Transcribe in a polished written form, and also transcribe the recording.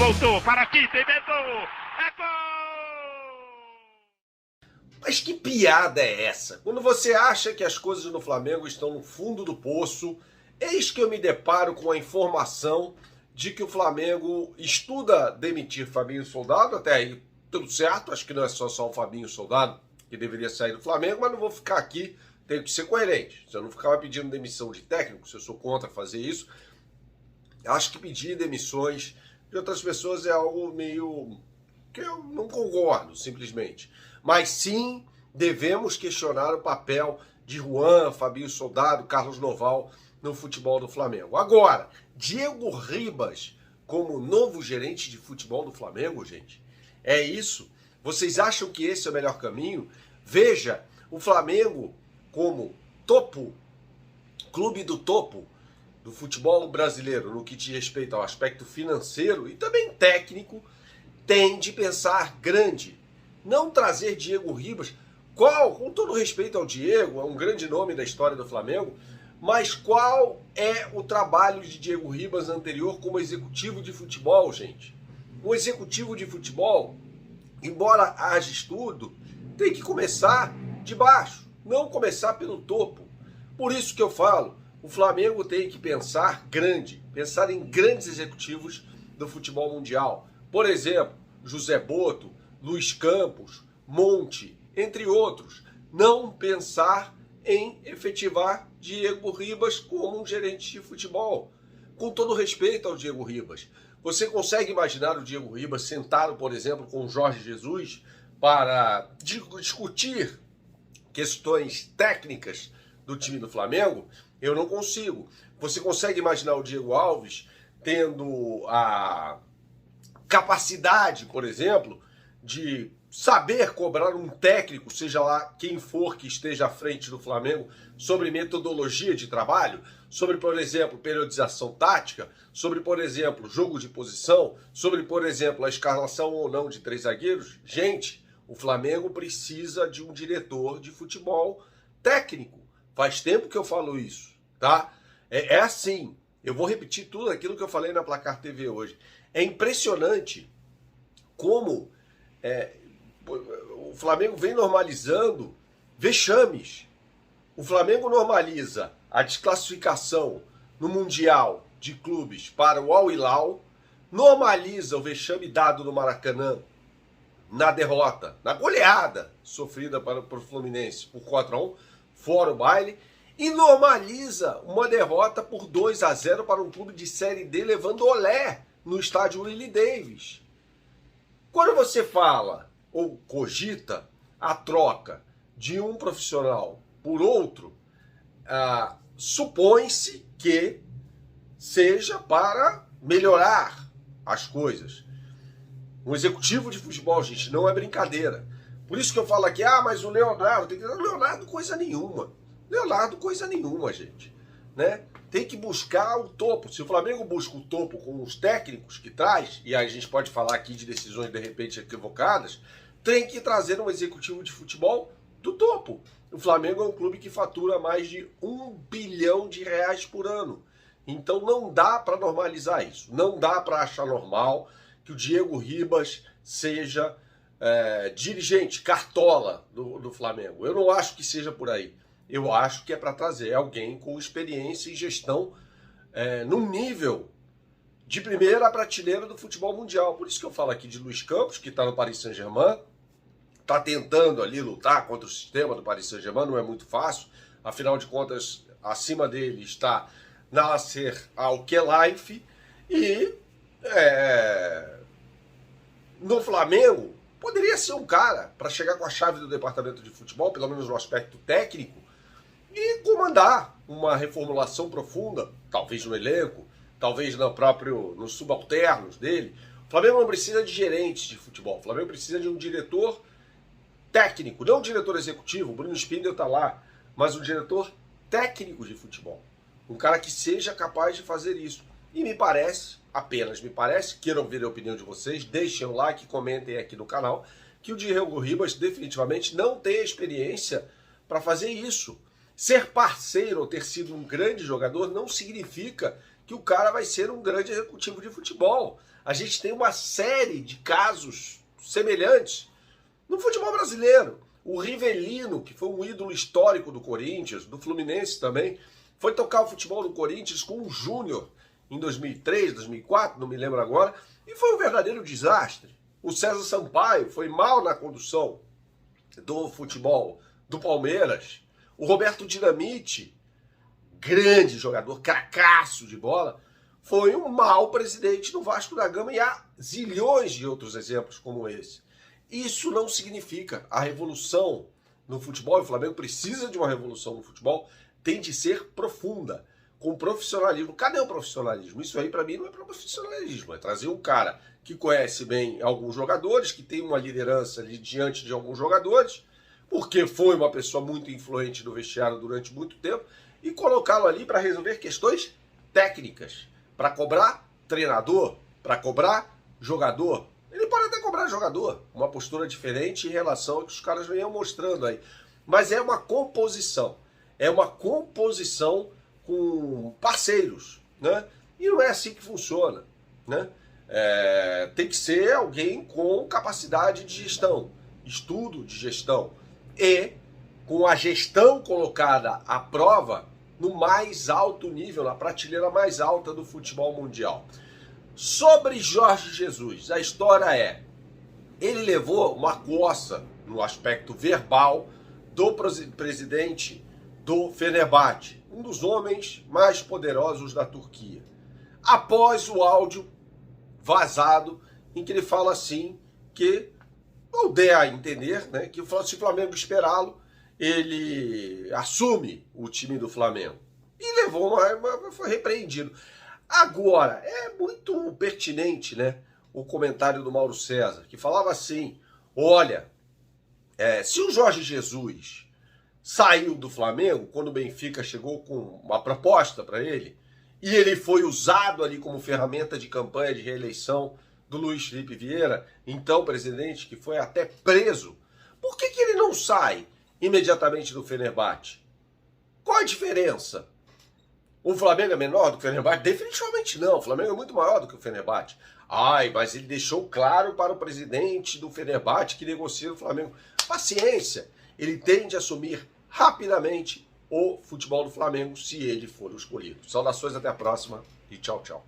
voltou para aqui, tem medo. É gol! Mas que piada é essa? Quando você acha que as coisas no Flamengo estão no fundo do poço, eis que eu me deparo com a informação de que o Flamengo estuda demitir Fabinho Soldado. Até aí tudo certo, acho que não é só o Fabinho Soldado que deveria sair do Flamengo, mas não vou ficar aqui, tenho que ser coerente. Se eu não ficava pedindo demissão de técnico, se eu sou contra fazer isso, acho que pedir demissões de outras pessoas é algo meio que eu não concordo, simplesmente. Mas sim, devemos questionar o papel de Juan, Fabinho Soldado, Carlos Noval no futebol do Flamengo. Agora, Diego Ribas como novo gerente de futebol do Flamengo, gente, é isso? Vocês acham que esse é o melhor caminho? Veja, o Flamengo como topo, clube do topo do futebol brasileiro no que diz respeito ao aspecto financeiro e também técnico, tem de pensar grande. Não trazer Diego Ribas, com todo respeito ao Diego, é um grande nome da história do Flamengo, mas qual é o trabalho de Diego Ribas anterior como executivo de futebol, gente? O executivo de futebol, embora haja estudo, tem que começar de baixo, não começar pelo topo. Por isso que eu falo, o Flamengo tem que pensar grande, pensar em grandes executivos do futebol mundial. Por exemplo, José Boto, Luiz Campos, Monte, entre outros. Não pensar em efetivar Diego Ribas como um gerente de futebol. Com todo respeito ao Diego Ribas. Você consegue imaginar o Diego Ribas sentado, por exemplo, com o Jorge Jesus para discutir questões técnicas do time do Flamengo? Eu não consigo. Você consegue imaginar o Diego Alves tendo a capacidade, por exemplo, de saber cobrar um técnico, seja lá quem for que esteja à frente do Flamengo, sobre metodologia de trabalho, sobre, por exemplo, periodização tática, sobre, por exemplo, jogo de posição, sobre, por exemplo, a escalação ou não de 3 zagueiros? Gente, o Flamengo precisa de um diretor de futebol técnico. Faz tempo que eu falo isso, tá? É assim, eu vou repetir tudo aquilo que eu falei na Placar TV hoje. É impressionante como o Flamengo vem normalizando vexames. O Flamengo normaliza a desclassificação no Mundial de Clubes para o Al Hilal, normaliza o vexame dado no Maracanã na derrota, na goleada sofrida para o Fluminense por 4-1, fora o baile, e normaliza uma derrota por 2-0 para um clube de Série D levando olé no estádio Willie Davis. Quando você fala ou cogita a troca de um profissional por outro, supõe-se que seja para melhorar as coisas. Um executivo de futebol, gente, não é brincadeira. Por isso que eu falo aqui, mas o Leonardo, Leonardo coisa nenhuma. Leonardo coisa nenhuma, gente. Né? Tem que buscar o topo. Se o Flamengo busca o topo com os técnicos que traz, e aí a gente pode falar aqui de decisões de repente equivocadas, tem que trazer um executivo de futebol do topo. O Flamengo é um clube que fatura mais de R$1 bilhão por ano. Então não dá para normalizar isso. Não dá para achar normal que o Diego Ribas seja dirigente, cartola do Flamengo. Eu não acho que seja por aí. Eu acho que é para trazer alguém com experiência e gestão num nível de primeira prateleira do futebol mundial. Por isso que eu falo aqui de Luiz Campos, que está no Paris Saint-Germain, está tentando ali lutar contra o sistema do Paris Saint-Germain, não é muito fácil. Afinal de contas, acima dele está Nasser Al-Khelaifi. E no Flamengo, poderia ser um cara para chegar com a chave do departamento de futebol, pelo menos no aspecto técnico, e comandar uma reformulação profunda, talvez no elenco, talvez nos subalternos dele. O Flamengo não precisa de gerentes de futebol, o Flamengo precisa de um diretor técnico, não um diretor executivo, o Bruno Spindel está lá, mas um diretor técnico de futebol. Um cara que seja capaz de fazer isso. E me parece, apenas me parece, queiram ver a opinião de vocês, deixem o like, comentem aqui no canal, que o Diego Ribas definitivamente não tem a experiência para fazer isso. Ser parceiro ou ter sido um grande jogador não significa que o cara vai ser um grande executivo de futebol. A gente tem uma série de casos semelhantes no futebol brasileiro. O Rivelino, que foi um ídolo histórico do Corinthians, do Fluminense também, foi tocar o futebol do Corinthians com o Júnior em 2003, 2004, não me lembro agora, e foi um verdadeiro desastre. O César Sampaio foi mal na condução do futebol do Palmeiras. O Roberto Dinamite, grande jogador, cracaço de bola, foi um mau presidente do Vasco da Gama, e há zilhões de outros exemplos como esse. Isso não significa a revolução no futebol, e o Flamengo precisa de uma revolução no futebol, tem de ser profunda, com profissionalismo. Cadê o profissionalismo? Isso aí para mim não é profissionalismo, é trazer um cara que conhece bem alguns jogadores, que tem uma liderança ali diante de alguns jogadores, porque foi uma pessoa muito influente no vestiário durante muito tempo, e colocá-lo ali para resolver questões técnicas, para cobrar treinador, para cobrar jogador. Ele pode até cobrar jogador, uma postura diferente em relação ao que os caras venham mostrando aí. Mas é uma composição com parceiros, né? E não é assim que funciona, né? Tem que ser alguém com capacidade de gestão, estudo de gestão, e com a gestão colocada à prova no mais alto nível, na prateleira mais alta do futebol mundial. Sobre Jorge Jesus, a história é: ele levou uma coça no aspecto verbal do presidente do Fenerbahçe, um dos homens mais poderosos da Turquia, após o áudio vazado em que ele fala assim, que ou dê a entender, né, que se o Flamengo esperá-lo, ele assume o time do Flamengo. E foi repreendido. Agora, é muito pertinente, né, o comentário do Mauro César, que falava assim: olha, se o Jorge Jesus saiu do Flamengo, quando o Benfica chegou com uma proposta para ele, e ele foi usado ali como ferramenta de campanha de reeleição do Luiz Felipe Vieira, então presidente, que foi até preso, por que ele não sai imediatamente do Fenerbahçe? Qual a diferença? O Flamengo é menor do que o Fenerbahçe? Definitivamente não, o Flamengo é muito maior do que o Fenerbahçe. Mas ele deixou claro para o presidente do Fenerbahçe que negocia o Flamengo. Paciência, ele tem de assumir rapidamente o futebol do Flamengo se ele for o escolhido. Saudações, até a próxima e tchau, tchau.